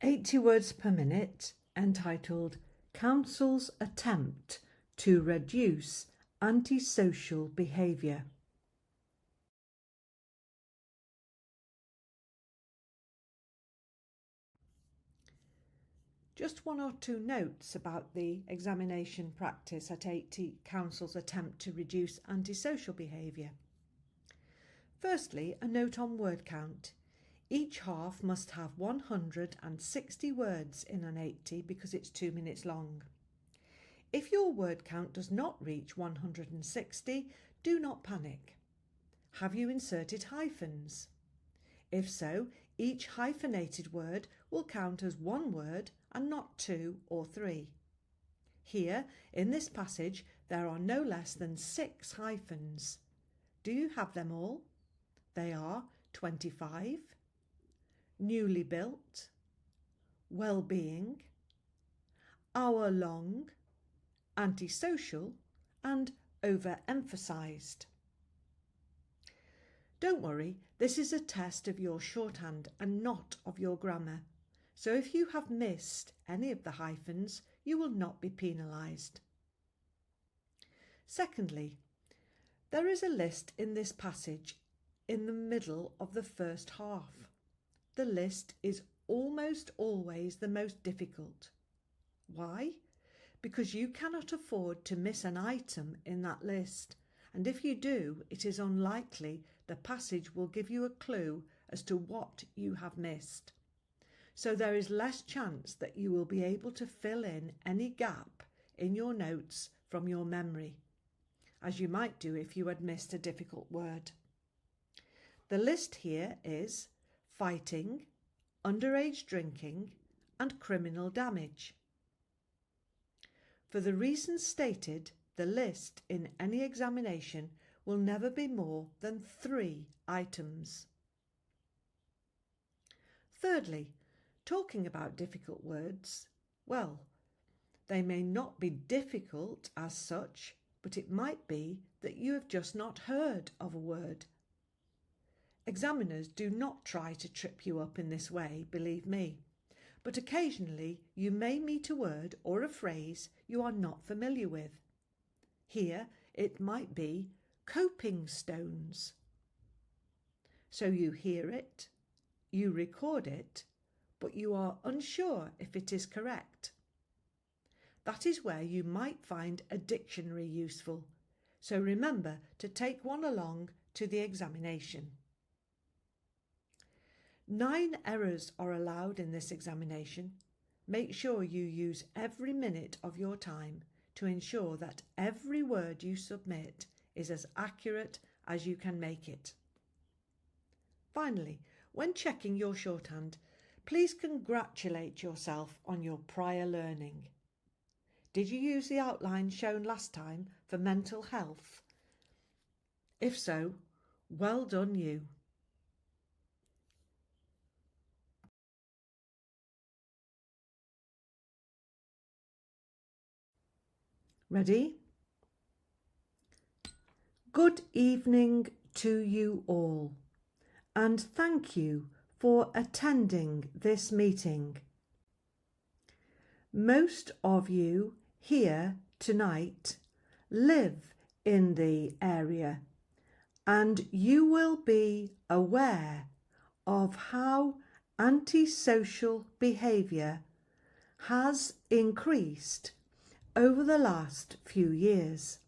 80 words per minute, entitled Council's Attempt to Reduce Antisocial Behaviour. Just one or two notes about the examination practice at 80 Council's Attempt to Reduce Antisocial Behaviour. Firstly, a note on word count. Each half must have 160 words in an 80 because it's 2 minutes long. If your word count does not reach 160, do not panic. Have you inserted hyphens? If so, each hyphenated word will count as one word and not 2 or 3. Here, in this passage, there are no less than 6 hyphens. Do you have them all? They are 25, newly built, well-being, hour-long, antisocial and overemphasised. Don't worry, this is a test of your shorthand and not of your grammar. So if you have missed any of the hyphens, you will not be penalised. Secondly, there is a list in this passage in the middle of the first half. The list is almost always the most difficult. Why? Because you cannot afford to miss an item in that list, and if you do, it is unlikely the passage will give you a clue as to what you have missed. So there is less chance that you will be able to fill in any gap in your notes from your memory, as you might do if you had missed a difficult word. The list here is fighting, underage drinking and criminal damage. For the reasons stated, the list in any examination will never be more than 3 items. Thirdly, talking about difficult words, well, they may not be difficult as such, but it might be that you have just not heard of a word. Examiners do not try to trip you up in this way, believe me, but occasionally you may meet a word or a phrase you are not familiar with. Here it might be coping stones. So you hear it, you record it, but you are unsure if it is correct. That is where you might find a dictionary useful, so remember to take one along to the examination. 9 errors are allowed in this examination. Make sure you use every minute of your time to ensure that every word you submit is as accurate as you can make it. Finally, when checking your shorthand, please congratulate yourself on your prior learning. Did you use the outline shown last time for mental health? If so, well done you. Ready? Good evening to you all, and thank you for attending this meeting. Most of you here tonight live in the area, and you will be aware of how antisocial behaviour has increased over the last few years.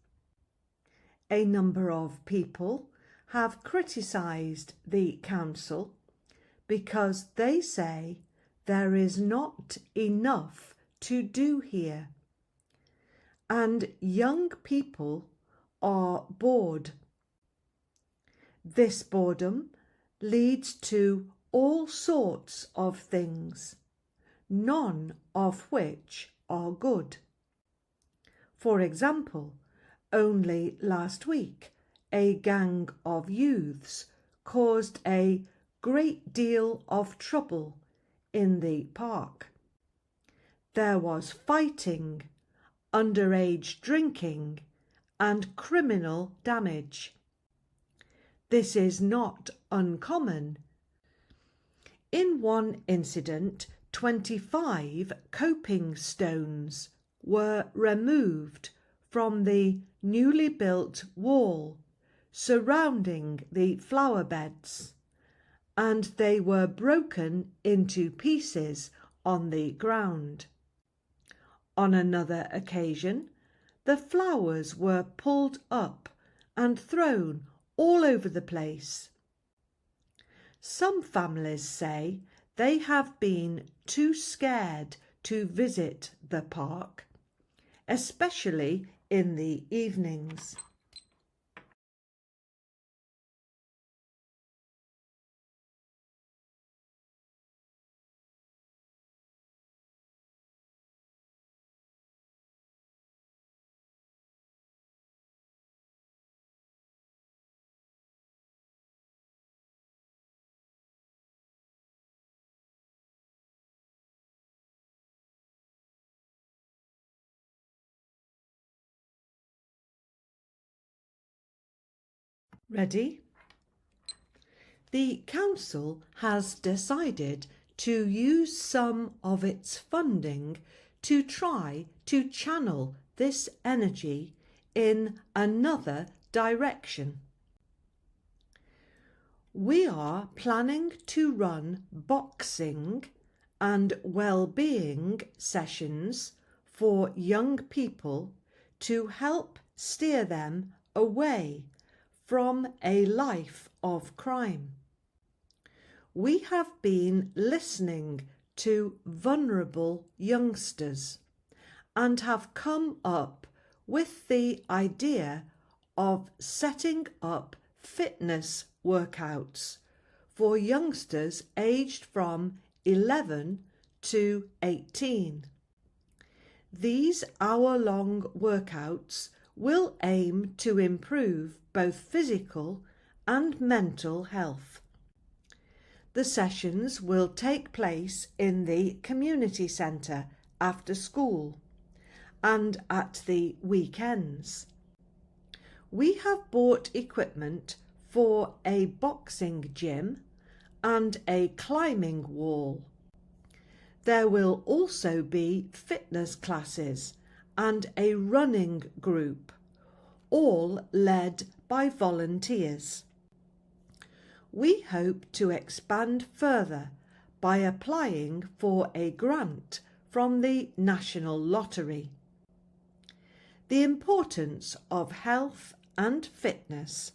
A number of people have criticised the council because they say there is not enough to do here, and young people are bored. This boredom leads to all sorts of things, none of which are good. For example, only last week a gang of youths caused a great deal of trouble in the park. There was fighting, underage drinking and criminal damage. This is not uncommon. In one incident, 25 coping stones were removed from the newly built wall surrounding the flower beds, and they were broken into pieces on the ground. On another occasion, the flowers were pulled up and thrown all over the place. Some families say they have been too scared to visit the park, especially in the evenings. Ready? The council has decided to use some of its funding to try to channel this energy in another direction. We are planning to run boxing and well-being sessions for young people to help steer them away from a life of crime. We have been listening to vulnerable youngsters and have come up with the idea of setting up fitness workouts for youngsters aged from 11 to 18. These hour-long workouts will aim to improve both physical and mental health. The sessions will take place in the community centre after school and at the weekends. We have bought equipment for a boxing gym and a climbing wall. There will also be fitness classes and a running group, all led by volunteers. We hope to expand further by applying for a grant from the National Lottery. The importance of health and fitness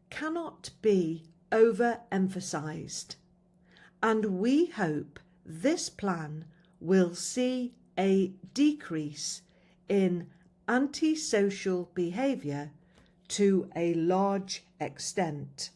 cannot be overemphasised, and we hope this plan will see a decrease in antisocial behaviour to a large extent.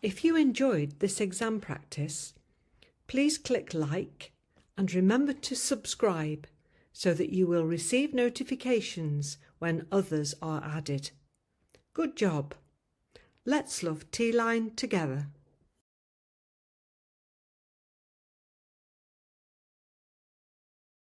If you enjoyed this exam practice, please click like and remember to subscribe so that you will receive notifications when others are added. Good job. Let's love T-line together.